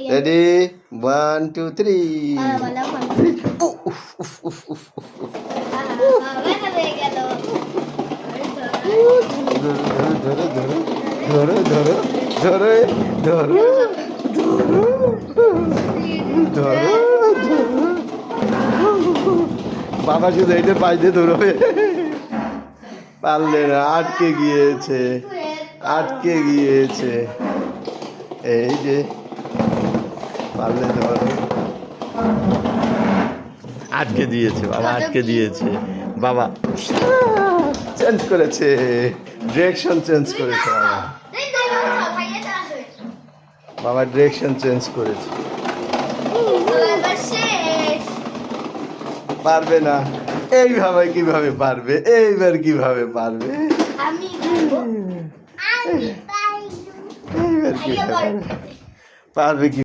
ready 1 2 3 ধরো ধরো ধরো ধরো ধরো বাবা শুধু এটা পাইতে ধরবে পারলে না আটকে গিয়েছে এই যে পারলে ধরো আটকে দিয়েছে বাবা চেঞ্জ করেছে ডিরেকশন চেঞ্জ করেছে বাবা ডিরেকশন চেঞ্জ করেছে পারবে না এইভাবে কিভাবে পারবে এইবার কিভাবে পারবে এইবার কিভাবে পারবে কি